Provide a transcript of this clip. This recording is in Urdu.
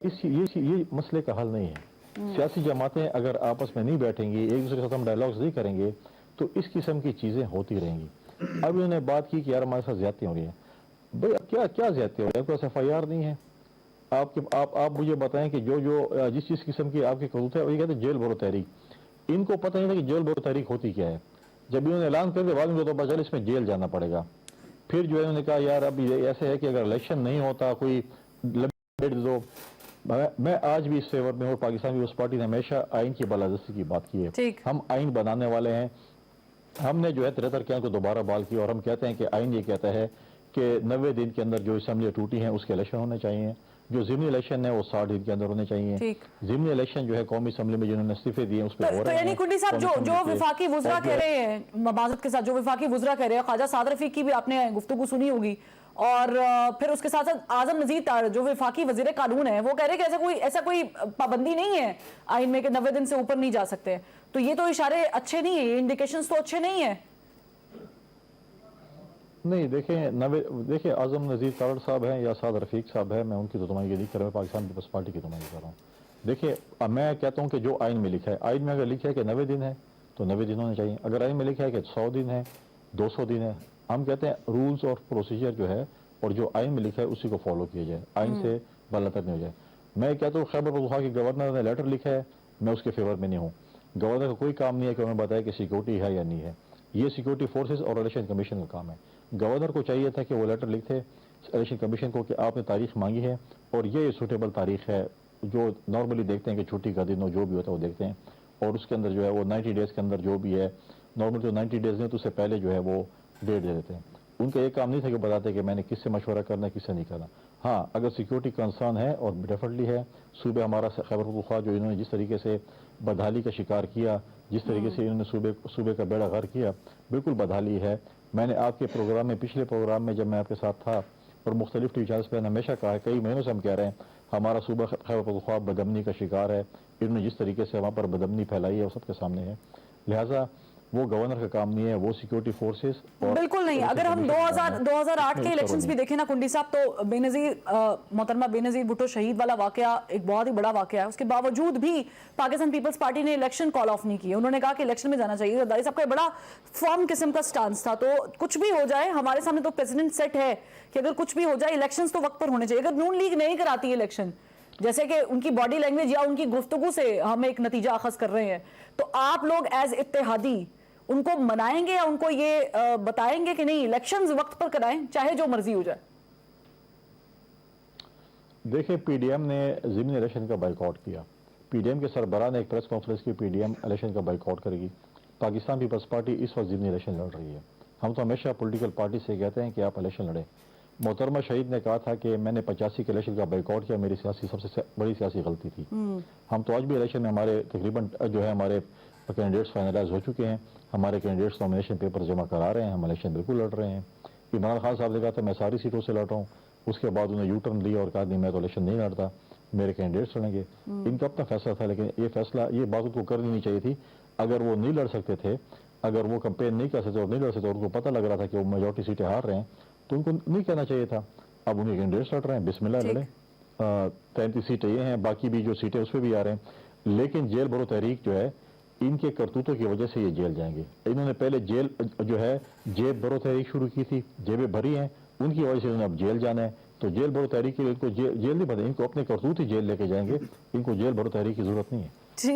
یہ مسئلے کا حل نہیں ہے. سیاسی جماعتیں اگر آپس میں نہیں بیٹھیں گی، ایک دوسرے کے ساتھ ہم ڈائلاگز نہیں کریں گے تو اس قسم کی چیزیں ہوتی رہیں گی. اب انہوں نے بات کی کہ یار ہمارے ساتھ زیادتی ہو رہی ہے. بھئی کیا زیادتی ہو رہی ہے؟ آپ کے پاس ایف آئی آر نہیں ہے. آپ مجھے بتائیں کہ جس قسم کی آپ کی قدرت ہے، وہ یہ کہتے ہیں جیل بھرو تحریک. ان کو پتہ نہیں تھا کہ جیل بھرو تحریک ہوتی کیا ہے. جب انہوں نے اعلان کر دیا بعد میں تو پتہ چلا اس میں جیل جانا پڑے گا. پھر جو ہے انہوں نے کہا یار اب یہ ایسے ہے کہ اگر الیکشن نہیں ہوتا، کوئی ڈیٹ دو. میں آج بھی اس فیور میں ہوں. پاکستان پیپلز پارٹی نے ہمیشہ آئین کی بالادستی کی بات کی ہے. ہم آئین بنانے والے ہیں. ہم نے جو ہے 73 کے کو دوبارہ بحال کیا، اور ہم کہتے ہیں کہ آئین یہ کہتا ہے کہ 90 دن کے اندر جو اسمبلیاں ٹوٹی ہیں اس کے الیکشن ہونے چاہیے. جو ضمنی الیکشن ہے وہ 60 دن کے اندر ہونے چاہیے. ضمنی الیکشن جو ہے قومی اسمبلی میں جنہوں نے استعفے دیے اس پہ ہو رہے ہیں. یعنی کنڈی صاحب جو وفاقی وزراء کہہ رہے ہیں، معذرت کے ساتھ جو وفاقی وزراء کہہ رہے ہیں، خواجہ سعد رفیق کی بھی آپ نے گفتگو سنی ہوگی، اور پھر اس کے ساتھ ساتھ اعظم نذیر تار جو وفاقی وزیر قانون ہیں، وہ کہہ رہے ہیں کہ ایسا کوئی پابندی نہیں ہے آئین میں کہ 90 دن سے اوپر نہیں جا سکتے. تو یہ تو اشارے اچھے نہیں ہیں، یہ انڈیکیشنز تو اچھے نہیں ہیں. نہیں دیکھیں اعظم نذیر تارڑ صاحب ہیں یا سعد رفیق صاحب ہیں، میں ان کی تو نمائندگی نہیں کر رہا ہوں، پاکستان پیپلز پارٹی کی نمائندگی کر رہا ہوں. دیکھیں میں کہتا ہوں کہ جو آئین میں لکھا ہے، آئین میں اگر لکھا ہے کہ 90 دن ہے تو 90 دن ہونے چاہیے. اگر آئین میں لکھا ہے کہ 100 دن ہے، 200 دن ہے، ہم کہتے ہیں رولز اور پروسیجر جو ہے اور جو آئین میں لکھا ہے اسی کو فالو کیا جائے، آئین سے بالاتر نہیں ہو جائے. میں کہتا ہوں خیبر پختونخوا کے گورنر نے لیٹر لکھا ہے، میں اس کے فیور میں نہیں ہوں. گورنر کا کوئی کام نہیں ہے کہ انہیں بتائے کہ سیکورٹی ہے یا نہیں ہے. یہ سیکورٹی فورسز اور الیکشن کمیشن کا کام ہے. گورنر کو چاہیے تھا کہ وہ لیٹر لکھتے الیکشن کمیشن کو کہ آپ نے تاریخ مانگی ہے اور یہ سوٹیبل تاریخ ہے. جو نارملی دیکھتے ہیں کہ چھٹی کا دن ہو، جو بھی ہوتا ہے وہ دیکھتے ہیں، اور اس کے اندر جو ہے وہ 90 ڈیز کے اندر جو بھی ہے، نارمل تو 90 ڈیز نہیں تو اس سے پہلے جو ہے وہ ڈیٹ دے دیتے ہیں. ان کا یہ کام نہیں تھا کہ بتاتے کہ میں نے کس سے مشورہ کرنا ہے، کس سے نہیں کرنا. ہاں اگر سیکورٹی کنسرن ہے اور ڈیفینیٹلی ہے، صوبہ ہمارا خیبر پختونخوا جو انہوں نے جس طریقے سے بدحالی کا شکار کیا، جس طریقے سے انہوں نے صوبے کا بیڑا غرق کیا، بالکل بدحالی ہے. میں نے آپ کے پروگرام میں، پچھلے پروگرام میں جب میں آپ کے ساتھ تھا اور مختلف ٹی وی چینلز پہ ہمیشہ کہا ہے، کئی مہینوں سے ہم کہہ رہے ہیں ہمارا صوبہ خیبر پختونخوا بدامنی کا شکار ہے. انہوں نے جس طریقے سے وہاں پر بدامنی پھیلائی ہے وہ سب کے سامنے ہے. لہٰذا وہ گورنر کا کام نہیں ہے، وہ سیکورٹی فورسز بالکل نہیں. اگر ہم 2008 کے الیکشنز بھی دیکھیں نا کنڈی صاحب، تو محترمہ بے نظیر بھٹو شہید والا واقعہ ایک بہت ہی بڑا واقعہ ہے. اس کے باوجود بھی پاکستان پیپلز پارٹی نے الیکشن کال آف نہیں کی. انہوں نے کہا کہ الیکشن میں جانا چاہیے. زرداری صاحب کا بڑا فرم قسم کا سٹانس تھا. تو کچھ بھی ہو جائے، ہمارے سامنے تو پریزیڈنٹ سیٹ ہے کہ اگر کچھ بھی ہو جائے الیکشنز تو وقت پر ہونے چاہیے. اگر نون لیگ نہیں کراتی الیکشن، جیسے کہ ان کی باڈی لینگویج یا ان کی گفتگو سے ہم ایک نتیجہ اخذ کر رہے ہیں، تو آپ لوگ ایز اتحادی ان کو منائیں گے یا ان کو یہ بتائیں گے کہ نہیں الیکشنز وقت پر کرائیں چاہے جو مرضی ہو جائے؟ دیکھیں پی ڈی ایم نے ضمنی الیکشن کا بائیکاٹ کیا. پی ڈی ایم کے سربراہ نے ایک پریس کانفرنس کی، پی ڈی ایم الیکشن کا بائیکاٹ کرے گی. پاکستان پیپلز پارٹی اس وقت ضمنی الیکشن لڑ رہی ہے. ہم تو ہمیشہ پولیٹیکل پارٹی سے کہتے ہیں کہ آپ الیکشن لڑیں. محترمہ شہید نے کہا تھا کہ میں نے 85 کے الیکشن کا بائیکاٹ کیا، میری سب سے بڑی سیاسی غلطی تھی. ہم تو آج بھی الیکشن میں ہمارے تقریباً جو ہے ہمارے کینڈیڈیٹس فائنلائز ہو چکے ہیں. ہمارے کینڈیڈیٹس نامینیشن پیپر جمع کرا رہے ہیں. ہم الیکشن بالکل لڑ رہے ہیں. عمران خان صاحب نے کہا تھا میں ساری سیٹوں سے لڑ رہا ہوں. اس کے بعد انہوں نے یو ٹرن لیا اور کہا نہیں میں تو الیکشن نہیں لڑتا، میرے کینڈیڈیٹس لڑیں گے. ان کا اپنا فیصلہ تھا، لیکن یہ فیصلہ یہ بات کو کرنی نہیں چاہیے تھی. اگر وہ نہیں لڑ سکتے تھے، اگر وہ کمپین نہیں کر سکتے اور نہیں لڑ سکتے اور ان کو پتہ لگ رہا تھا کہ وہ میجورٹی سیٹیں ہار رہے ہیں تو ان کو نہیں کہنا چاہیے تھا. اب ان کے کینڈیڈیٹس لڑ رہے ہیں، بسم اللہ لڑیں. 33 سیٹیں یہ ہیں، باقی بھی جو سیٹیں اس پہ بھی آ رہے ہیں. لیکن جیل بھرو تحریک جو ہے ان کے کرتوتوں کی وجہ سے یہ جیل جائیں گے. انہوں نے پہلے جیل جو ہے جیب بھرو تحریک شروع کی تھی، جیبیں بھری ہیں، ان کی وجہ سے انہوں نے اب جیل جانا ہے. تو جیل بھرو تحریک کے لیے ان کو جیل نہیں بنے، ان کو اپنے کرتوت ہی جیل لے کے جائیں گے. ان کو جیل بھرو تحریک کی ضرورت نہیں ہے.